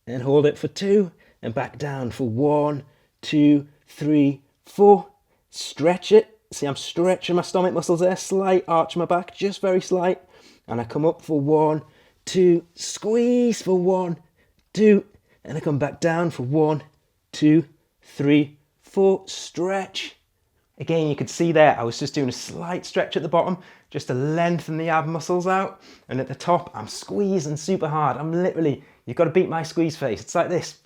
and hold it for 2, and back down for 1, 2, 3, 4. Stretch it. See, I'm stretching my stomach muscles there, slight arch in my back, just very slight. And I come up for 1, 2, squeeze for 1, 2, and I come back down for 1, 2, 3, 4, stretch. Again, you could see there, I was just doing a slight stretch at the bottom, just to lengthen the ab muscles out. And at the top, I'm squeezing super hard. I'm literally, you've got to beat my squeeze face. It's like this,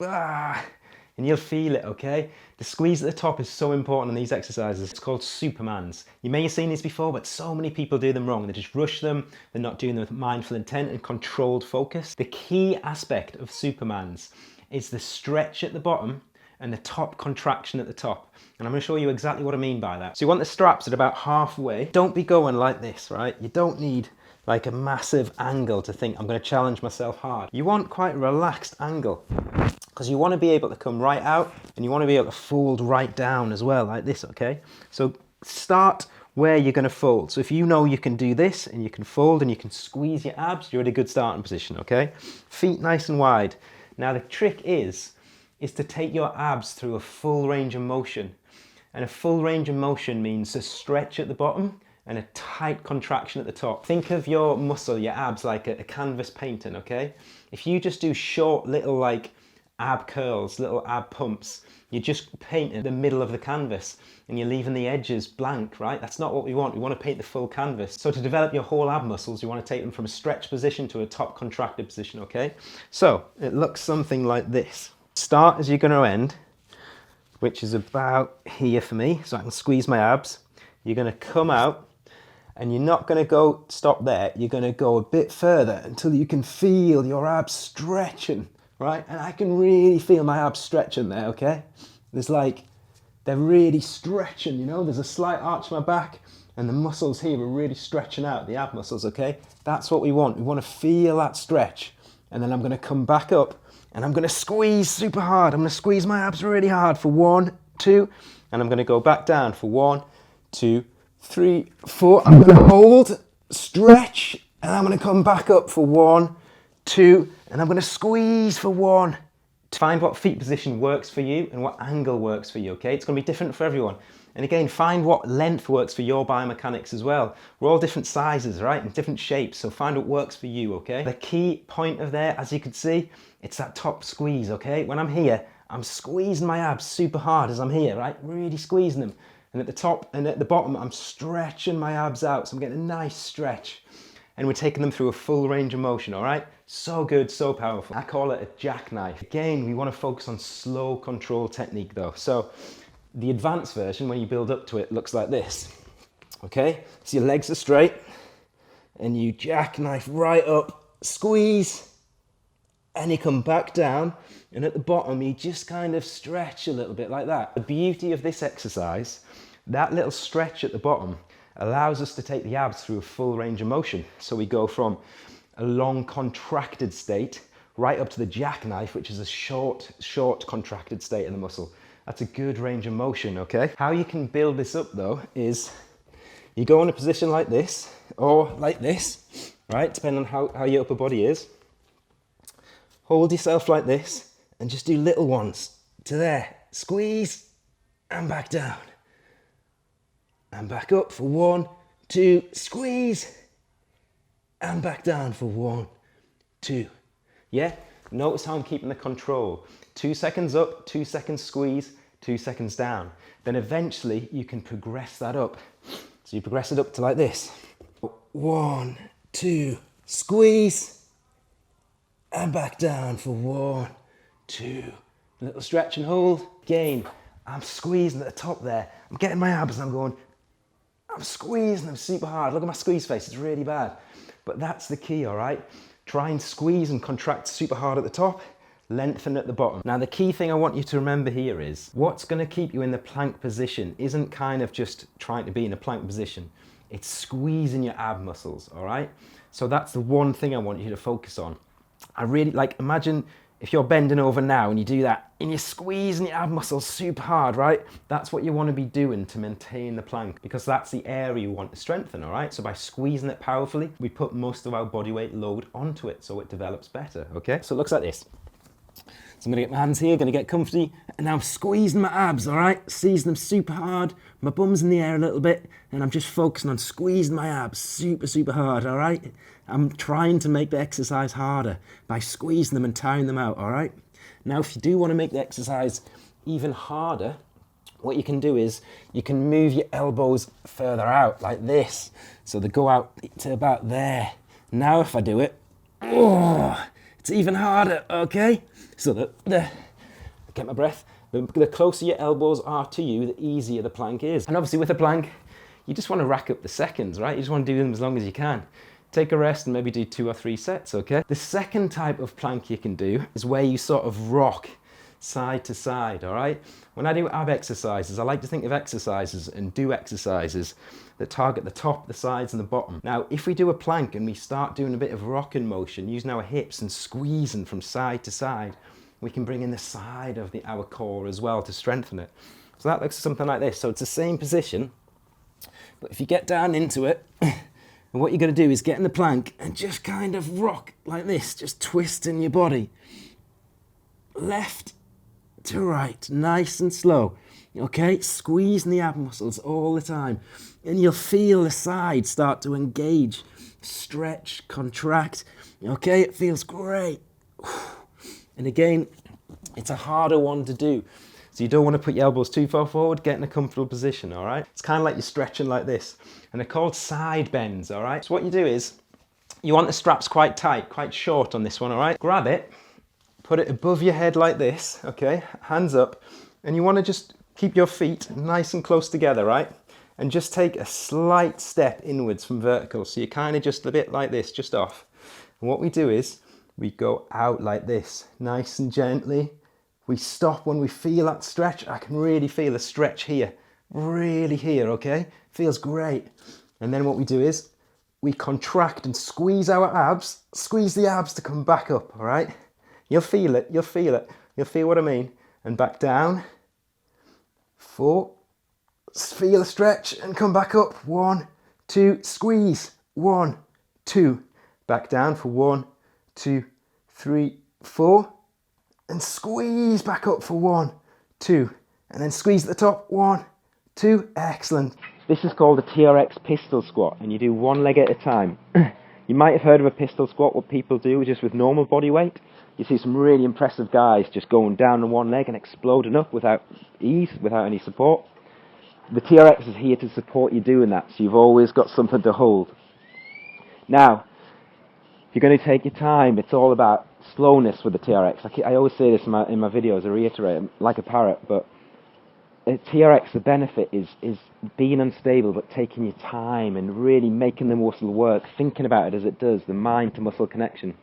and you'll feel it, okay? The squeeze at the top is so important in these exercises. It's called Supermans. You may have seen these before, but so many people do them wrong. They just rush them. They're not doing them with mindful intent and controlled focus. The key aspect of Supermans is the stretch at the bottom and the top contraction at the top. And I'm going to show you exactly what I mean by that. So you want the straps at about halfway. Don't be going like this, right? You don't need like a massive angle to think I'm going to challenge myself hard. You want quite a relaxed angle because you want to be able to come right out and you want to be able to fold right down as well, like this, okay? So start where you're going to fold. So if you know you can do this and you can fold and you can squeeze your abs, you're at a good starting position, okay? Feet nice and wide. Now the trick is to take your abs through a full range of motion. And a full range of motion means a stretch at the bottom and a tight contraction at the top. Think of your muscle, your abs, like a canvas painting, okay? If you just do short little like ab curls, little ab pumps, you're just painting the middle of the canvas and you're leaving the edges blank, right? That's not what we want. We want to paint the full canvas. So to develop your whole ab muscles, you want to take them from a stretch position to a top contracted position, okay? So it looks something like this. Start as you're going to end, which is about here for me, so I can squeeze my abs. You're going to come out and you're not going to stop there. You're going to go a bit further until you can feel your abs stretching, right? And I can really feel my abs stretching there, okay? There's like, they're really stretching, you know? There's a slight arch in my back and the muscles here are really stretching out, the ab muscles, okay? That's what we want. We want to feel that stretch. And then I'm going to come back up and I'm going to squeeze super hard. I'm going to squeeze my abs really hard for 1, 2, and I'm going to go back down for 1, 2, 3, 4. I'm going to hold, stretch, and I'm going to come back up for 1, 2, and I'm going to squeeze for 1. Find what feet position works for you and what angle works for you, okay? It's going to be different for everyone. And again, find what length works for your biomechanics as well. We're all different sizes, right? And different shapes, so find what works for you, okay? The key point of there, as you can see, it's that top squeeze, okay? When I'm here, I'm squeezing my abs super hard as I'm here, right? Really squeezing them. And at the top and at the bottom, I'm stretching my abs out, so I'm getting a nice stretch. And we're taking them through a full range of motion, all right? So good, so powerful. I call it a jackknife. Again, we want to focus on slow control technique though. So the advanced version, when you build up to it, looks like this, okay? So your legs are straight and you jackknife right up, squeeze, and you come back down, and at the bottom, you just kind of stretch a little bit like that. The beauty of this exercise, that little stretch at the bottom allows us to take the abs through a full range of motion. So we go from a long contracted state right up to the jackknife, which is a short contracted state in the muscle. That's a good range of motion, okay? How you can build this up though is you go in a position like this or like this, right? Depending on how your upper body is. Hold yourself like this and just do little ones to there. Squeeze and back down. And back up for 1, 2, squeeze. And back down for 1, 2. Yeah? Notice how I'm keeping the control. 2 seconds up, 2 seconds squeeze, 2 seconds down. Then eventually you can progress that up. So you progress it up to like this. 1, 2, squeeze. And back down for 1, 2. Little stretch and hold. Again, I'm squeezing at the top there. I'm getting my abs and I'm squeezing them super hard. Look at my squeeze face, it's really bad. But that's the key, all right? Try and squeeze and contract super hard at the top, lengthen at the bottom. Now the key thing I want you to remember here is what's going to keep you in the plank position isn't kind of just trying to be in a plank position. It's squeezing your ab muscles, all right? So that's the one thing I want you to focus on. I really like, imagine if you're bending over now and you do that and you're squeezing your ab muscles super hard, right? That's what you want to be doing to maintain the plank, because that's the area you want to strengthen, all right? So by squeezing it powerfully, we put most of our body weight load onto it so it develops better, okay? So it looks like this. So I'm gonna get my hands here, gonna get comfy, and now I'm squeezing my abs, all right? Squeezing them super hard, my bum's in the air a little bit, and I'm just focusing on squeezing my abs super, super hard, all right? I'm trying to make the exercise harder by squeezing them and tiring them out, all right? Now, if you do want to make the exercise even harder, what you can do is you can move your elbows further out like this. So they go out to about there. Now, if I do it, oh, it's even harder, okay? So get my breath. The closer your elbows are to you, the easier the plank is. And obviously with a plank, you just want to rack up the seconds, right? You just want to do them as long as you can. take a rest and maybe do 2 or 3 sets, okay? The second type of plank you can do is where you sort of rock side to side, all right? When I do ab exercises, I like to think of exercises and do exercises that target the top, the sides and the bottom. Now, if we do a plank and we start doing a bit of rocking motion, using our hips and squeezing from side to side, we can bring in the side of our core as well to strengthen it. So that looks something like this. So it's the same position, but if you get down into it, and what you're going to do is get in the plank and just kind of rock like this, just twisting your body. Left to right, nice and slow. Okay, squeezing the ab muscles all the time. And you'll feel the side start to engage, stretch, contract. Okay, it feels great. And again, it's a harder one to do. So you don't want to put your elbows too far forward, get in a comfortable position, all right? It's kind of like you're stretching like this. And they're called side bends, all right? So what you do is, you want the straps quite tight, quite short on this one, all right? Grab it, put it above your head like this, okay? Hands up. And you want to just keep your feet nice and close together, right? And just take a slight step inwards from vertical. So you're kind of just a bit like this, just off. And what we do is, we go out like this, nice and gently. We stop when we feel that stretch. I can really feel a stretch here, really here, okay? Feels great. And then what we do is, we contract and squeeze our abs, squeeze the abs to come back up, all right? You'll feel it, you'll feel it. You'll feel what I mean. And back down. 4. Feel a stretch and come back up. 1, 2, squeeze. 1, 2. Back down for 1, 2, 3, 4. And squeeze back up for 1, 2. And then squeeze at the top. 1, 2. Excellent. This is called a TRX pistol squat, and you do one leg at a time. You might have heard of a pistol squat. What people do just with normal body weight. You see some really impressive guys just going down on one leg and exploding up without ease, without any support. The TRX is here to support you doing that, so you've always got something to hold. Now, if you're going to take your time, it's all about slowness with the TRX. I always say this in my videos, I reiterate, I'm like a parrot, but a TRX, the benefit is being unstable, but taking your time and really making the muscle work, thinking about it as it does, the mind to muscle connection.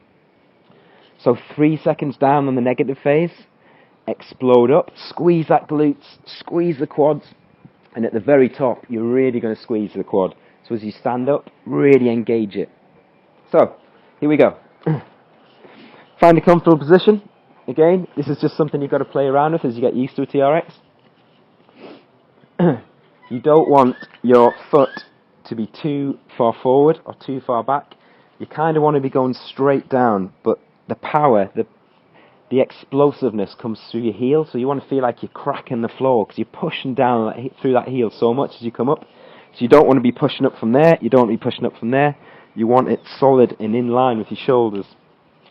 So 3 seconds down on the negative phase, explode up, squeeze that glutes, squeeze the quads, and at the very top, you're really going to squeeze the quad. So as you stand up, really engage it. So, here we go. Find a comfortable position. Again, this is just something you've got to play around with as you get used to a TRX. You don't want your foot to be too far forward or too far back. You kind of want to be going straight down, but the power, the explosiveness comes through your heel, so you want to feel like you're cracking the floor because you're pushing down through that heel so much as you come up. So you don't want to be pushing up from there, you don't want to be pushing up from there. You want it solid and in line with your shoulders,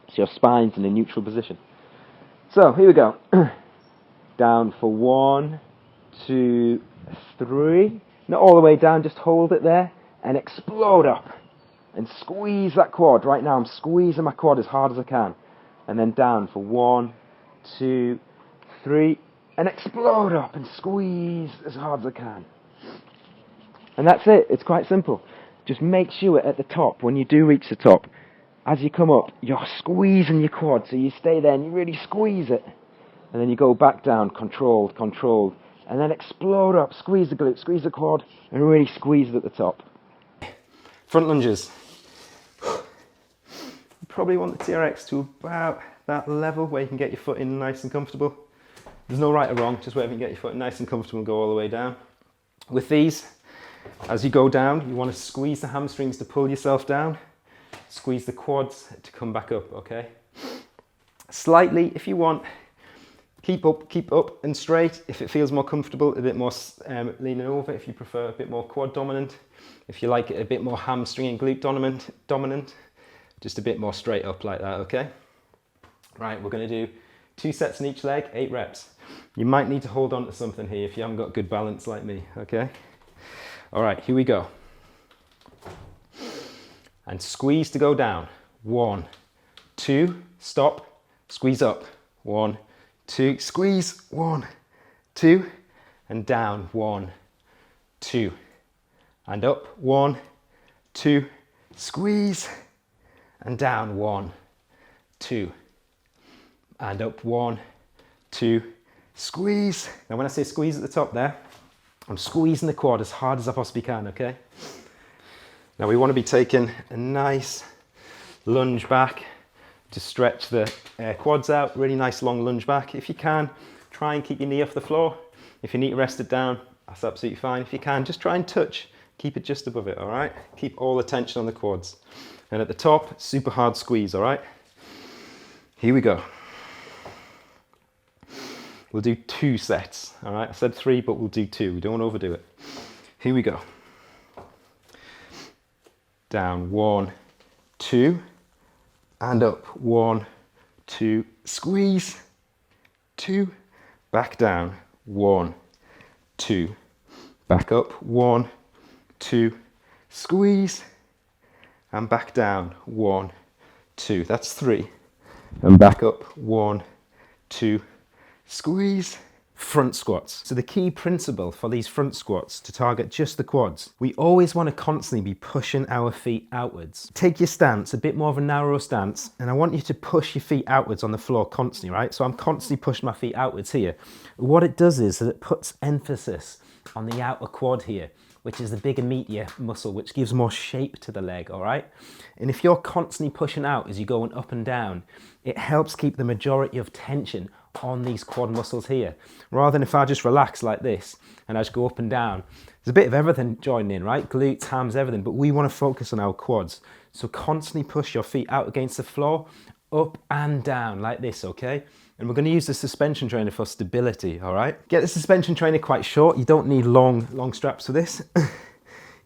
so your spine's in a neutral position. So, here we go. Down for 1, 2, 3. Not all the way down, just hold it there and explode up. And squeeze that quad. Right now I'm squeezing my quad as hard as I can. And then down for 1, 2, 3. And explode up and squeeze as hard as I can. And that's it. It's quite simple. Just make sure at the top, when you do reach the top, as you come up, you're squeezing your quad. So you stay there and you really squeeze it. And then you go back down, controlled, controlled. And then explode up, squeeze the glute, squeeze the quad, and really squeeze it at the top. Front lunges. You probably want the TRX to about that level where you can get your foot in nice and comfortable. There's no right or wrong, just wherever you can get your foot nice and comfortable and go all the way down. With these, as you go down, you want to squeeze the hamstrings to pull yourself down. Squeeze the quads to come back up, okay? Slightly, if you want, keep up and straight. If it feels more comfortable, a bit more leaning over. If you prefer a bit more quad dominant. If you like it a bit more hamstring and glute dominant, just a bit more straight up like that, okay? Right, we're going to do 2 sets in each leg, 8 reps. You might need to hold on to something here if you haven't got good balance like me, okay? All right, here we go. And squeeze to go down. 1, 2, stop, squeeze up. 1, 2, squeeze. 1, 2, and down. 1, 2, and up. 1, 2, squeeze, and down, 1, 2, and up, 1, 2, squeeze. Now when I say squeeze at the top there, I'm squeezing the quad as hard as I possibly can, okay? Now we want to be taking a nice lunge back to stretch the quads out, really nice long lunge back. If you can, try and keep your knee off the floor. If you need to rest it down, that's absolutely fine. If you can, just try and touch, keep it just above it, all right? Keep all the tension on the quads. And at the top, super hard squeeze, all right? Here we go. We'll do 2 sets, all right? I said 3, but we'll do 2. We don't want to overdo it. Here we go. Down, 1, 2, and up, 1, 2, squeeze, 2, back down, 1, 2, back up, 1, 2, squeeze, and back down, 1, 2, that's 3, and back up, 1, 2, squeeze. Front squats. So the key principle for these front squats to target just the quads, we always want to constantly be pushing our feet outwards. Take your stance, a bit more of a narrow stance, and I want you to push your feet outwards on the floor constantly, right? So I'm constantly pushing my feet outwards here. What it does is that it puts emphasis on the outer quad here, which is the bigger meatier muscle, which gives more shape to the leg, all right? And if you're constantly pushing out as you're going up and down, it helps keep the majority of tension on these quad muscles here. Rather than if I just relax like this and I just go up and down, there's a bit of everything joining in, right? Glutes, hams, everything, but we want to focus on our quads. So constantly push your feet out against the floor, up and down like this, okay? And we're going to use the suspension trainer for stability, all right? Get the suspension trainer quite short. You don't need long straps for this.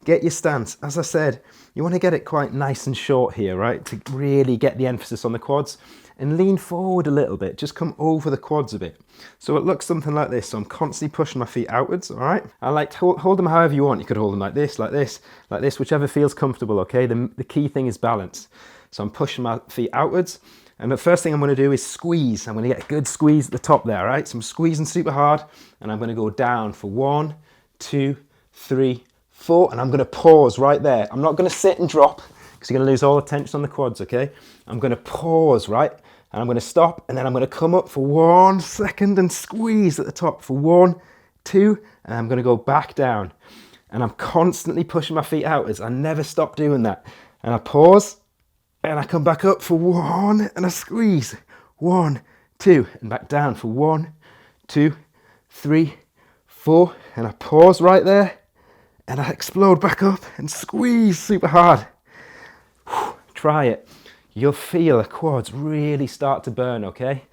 Get your stance. As I said, you want to get it quite nice and short here, right? To really get the emphasis on the quads. And lean forward a little bit, just come over the quads a bit. So it looks something like this. So I'm constantly pushing my feet outwards, all right? I like to hold them however you want. You could hold them like this, like this, like this, whichever feels comfortable, okay? The key thing is balance. So I'm pushing my feet outwards. And the first thing I'm gonna do is squeeze. I'm gonna get a good squeeze at the top there, all right? So I'm squeezing super hard, and I'm gonna go down for 1, 2, 3, 4, and I'm gonna pause right there. I'm not gonna sit and drop, because you're gonna lose all the tension on the quads, okay? I'm gonna pause, right? And I'm gonna stop, and then I'm gonna come up for 1 second and squeeze at the top for 1, 2, and I'm gonna go back down. And I'm constantly pushing my feet outwards. I never stop doing that. And I pause, and I come back up for 1, and I squeeze. 1, 2, and back down for 1, 2, 3, 4, and I pause right there, and I explode back up and squeeze super hard. Try it. You'll feel the quads really start to burn, okay?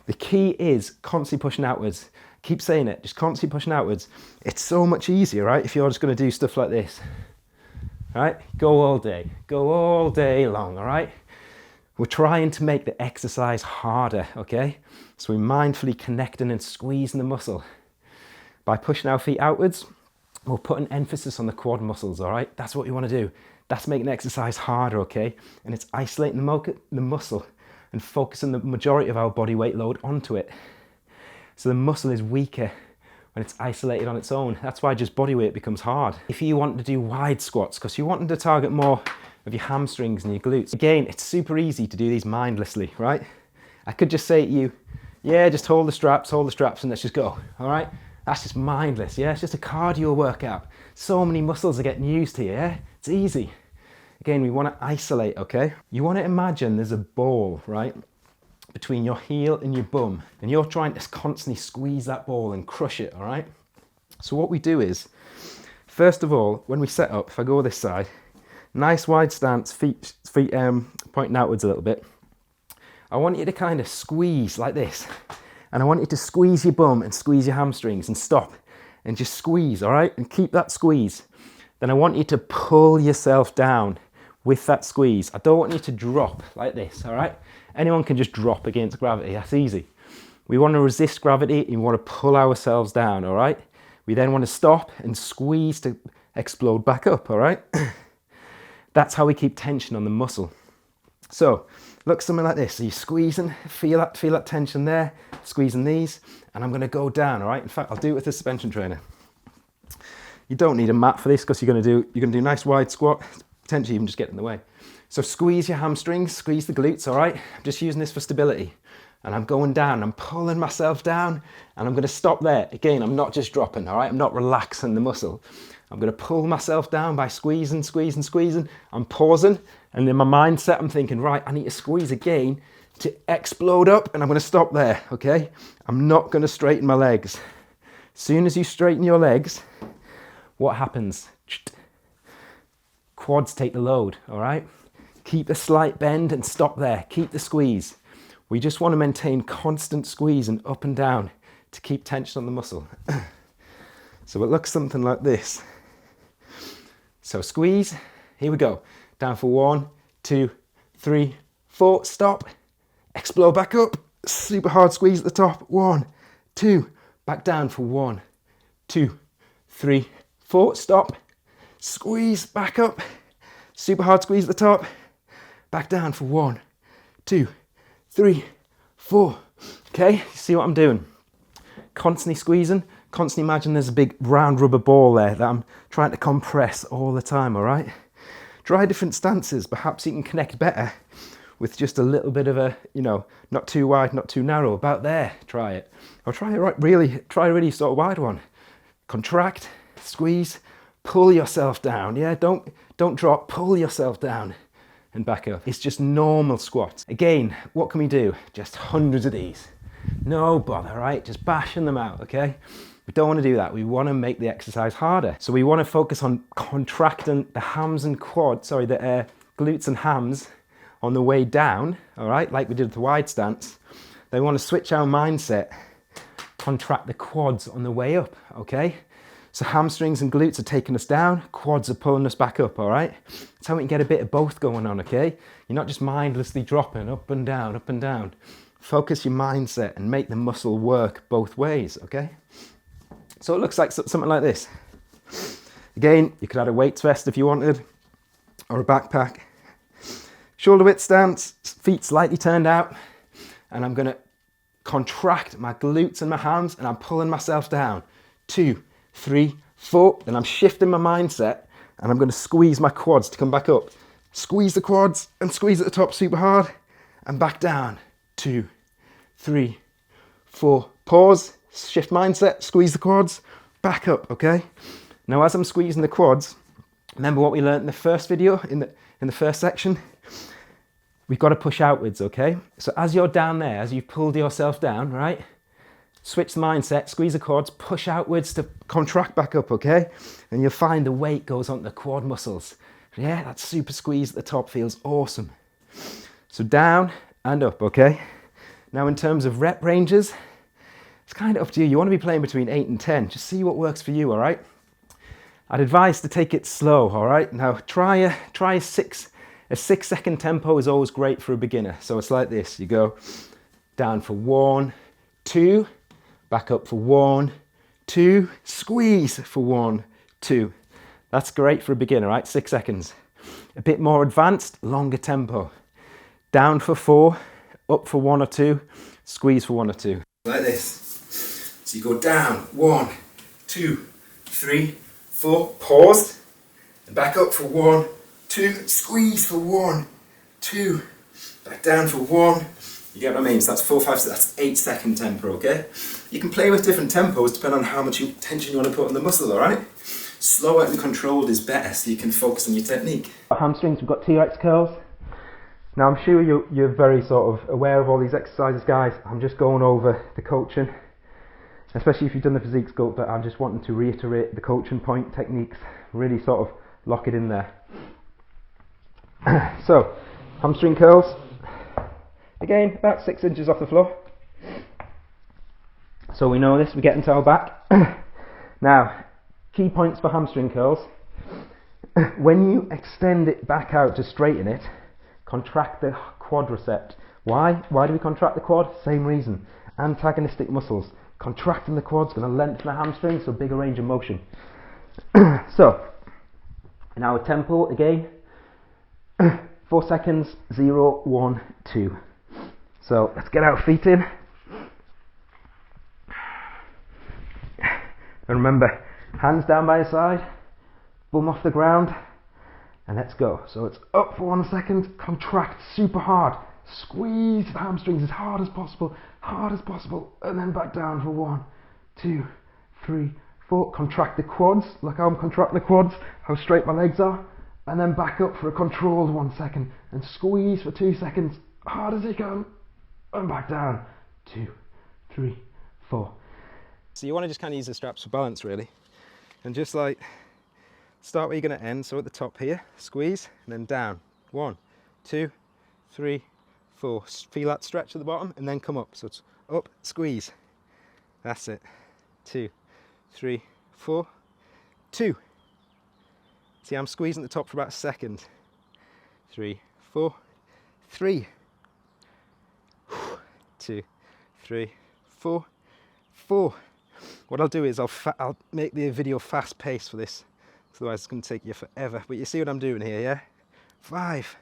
The key is constantly pushing outwards. Keep saying it, just constantly pushing outwards. It's so much easier, right? If you're just gonna do stuff like this, right? Go all day long, all right? We're trying to make the exercise harder, okay? So we're mindfully connecting and squeezing the muscle. By pushing our feet outwards, we're putting emphasis on the quad muscles, all right? That's what you wanna do. That's making the exercise harder, okay? And it's isolating the muscle and focusing the majority of our body weight load onto it. So the muscle is weaker when it's isolated on its own. That's why just body weight becomes hard. If you want to do wide squats, because you're wanting to target more of your hamstrings and your glutes, again, it's super easy to do these mindlessly, right? I could just say to you, yeah, just hold the straps, and let's just go, all right? That's just mindless, yeah? It's just a cardio workout. So many muscles are getting used here, yeah? It's easy. Again, we want to isolate, okay? You want to imagine there's a ball, right, between your heel and your bum, and you're trying to constantly squeeze that ball and crush it, all right? So what we do is, first of all, when we set up, if I go this side, nice wide stance, feet pointing outwards a little bit. I want you to kind of squeeze like this, and I want you to squeeze your bum and squeeze your hamstrings and stop and just squeeze, all right? And keep that squeeze. Then I want you to pull yourself down with that squeeze. I don't want you to drop like this, all right? Anyone can just drop against gravity, that's easy. We want to resist gravity and we want to pull ourselves down, all right? We then want to stop and squeeze to explode back up, all right? That's how we keep tension on the muscle. So, look something like this. So you're squeezing, feel that tension there, squeezing these, and I'm gonna go down, all right? In fact, I'll do it with the suspension trainer. You don't need a mat for this because you're gonna do a nice wide squat, potentially even just get in the way. So squeeze your hamstrings, squeeze the glutes, all right? I'm just using this for stability. And I'm going down, I'm pulling myself down, and I'm going to stop there. Again, I'm not just dropping, all right? I'm not relaxing the muscle. I'm going to pull myself down by squeezing, squeezing, squeezing. I'm pausing, and in my mindset, I'm thinking, right, I need to squeeze again to explode up, and I'm going to stop there, okay? I'm not going to straighten my legs. As soon as you straighten your legs, what happens? Quads take the load, all right? Keep a slight bend and stop there. Keep the squeeze. We just want to maintain constant squeeze and up and down to keep tension on the muscle. So it looks something like this. So squeeze, here we go. Down for 1, 2, 3, 4, stop. Explode back up, super hard squeeze at the top. 1, 2, back down for 1, 2, 3, 4, stop. Squeeze back up, super hard squeeze at the top. Back down for 1, 2, 3, 4. Okay, you see what I'm doing? Constantly squeezing, constantly imagine there's a big round rubber ball there that I'm trying to compress all the time, all right? Try different stances. Perhaps you can connect better with just a little bit of a, you know, not too wide, not too narrow. About there, try it. Or try a really sort of wide one. Contract, squeeze, pull yourself down. Yeah, don't drop, pull yourself down. And back up. It's just normal squats. Again, what can we do? Just hundreds of these. No bother, right? Just bashing them out, okay? We don't want to do that. We want to make the exercise harder. So we want to focus on contracting the hams and quads, the glutes and hams on the way down, all right? Like we did with the wide stance. Then we want to switch our mindset, contract the quads on the way up, okay? So hamstrings and glutes are taking us down, quads are pulling us back up, all right? That's how we can get a bit of both going on, okay? You're not just mindlessly dropping up and down, up and down. Focus your mindset and make the muscle work both ways, okay? So it looks like something like this. Again, you could add a weights vest if you wanted, or a backpack. Shoulder width stance, feet slightly turned out, and I'm gonna contract my glutes and my hams, and I'm pulling myself down. 2, 3, 4, then I'm shifting my mindset and I'm going to squeeze my quads to come back up. Squeeze the quads and squeeze at the top super hard and back down. 2, 3, 4, pause, shift mindset, squeeze the quads, back up, okay? Now as I'm squeezing the quads, remember what we learned in the first video, in the first section? We've got to push outwards, okay? So as you're down there, as you've pulled yourself down, right? Switch the mindset, squeeze the quads, push outwards to contract back up, okay? And you'll find the weight goes on the quad muscles. Yeah, that super squeeze at the top feels awesome. So down and up, okay? Now in terms of rep ranges, it's kind of up to you. You want to be playing between 8 and 10. Just see what works for you, all right? I'd advise to take it slow, all right? Now try a 6-second tempo is always great for a beginner. So it's like this, you go down for 1, 2, back up for 1, 2, squeeze for 1, 2. That's great for a beginner, right? 6 seconds. A bit more advanced, longer tempo. Down for 4, up for 1 or 2, squeeze for 1 or 2. Like this. So you go down, 1, 2, 3, 4, pause, and back up for 1, 2, squeeze for 1, 2, back down for 1. You get what I mean? So that's 4, 5, 6, that's 8-second tempo, okay? You can play with different tempos depending on how much tension you want to put on the muscle, alright? Slower and controlled is better so you can focus on your technique. For hamstrings, we've got TRX curls. Now I'm sure you're very sort of aware of all these exercises, guys. I'm just going over the coaching, especially if you've done the physique sculpt, but I'm just wanting to reiterate the coaching point techniques, really sort of lock it in there. So, hamstring curls. Again, about 6 inches off the floor. So we know this, we get into our back. Now, key points for hamstring curls. When you extend it back out to straighten it, contract the quadricep. Why? Why do we contract the quad? Same reason. Antagonistic muscles. Contracting the quad's going to lengthen the hamstring, so bigger range of motion. So, in our tempo, again, 4 seconds, 0, 1, 2. So let's get our feet in. And remember, hands down by your side, bum off the ground, And let's go. So it's up for 1 second, contract super hard, squeeze the hamstrings as hard as possible, and then back down for 1, 2, 3, 4. Contract the quads, look how I'm contracting the quads, how straight my legs are, and then back up for a controlled 1 second, and squeeze for 2 seconds, hard as you can, and back down, 2, 3, 4. So you want to just kind of use the straps for balance really, and just like, start where you're going to end, so at the top here, squeeze, and then down. 1, 2, 3, 4. Feel that stretch at the bottom, and then come up. So it's up, squeeze. That's it. 2, 3, 4, 2. See, I'm squeezing at the top for about a second. 3, 4, 3. 2, 3, 4, 4. What I'll do is I'll make the video fast paced for this. Otherwise it's going to take you forever. But you see what I'm doing here, yeah? 5.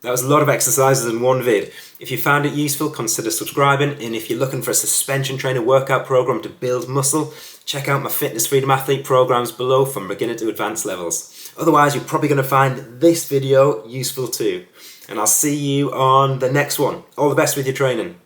That was a lot of exercises in one vid. If you found it useful, consider subscribing, and if you're looking for a suspension trainer workout program to build muscle, check out my Fitness Freedom Athlete programs below from beginner to advanced levels. Otherwise, you're probably going to find this video useful too. And I'll see you on the next one. All the best with your training.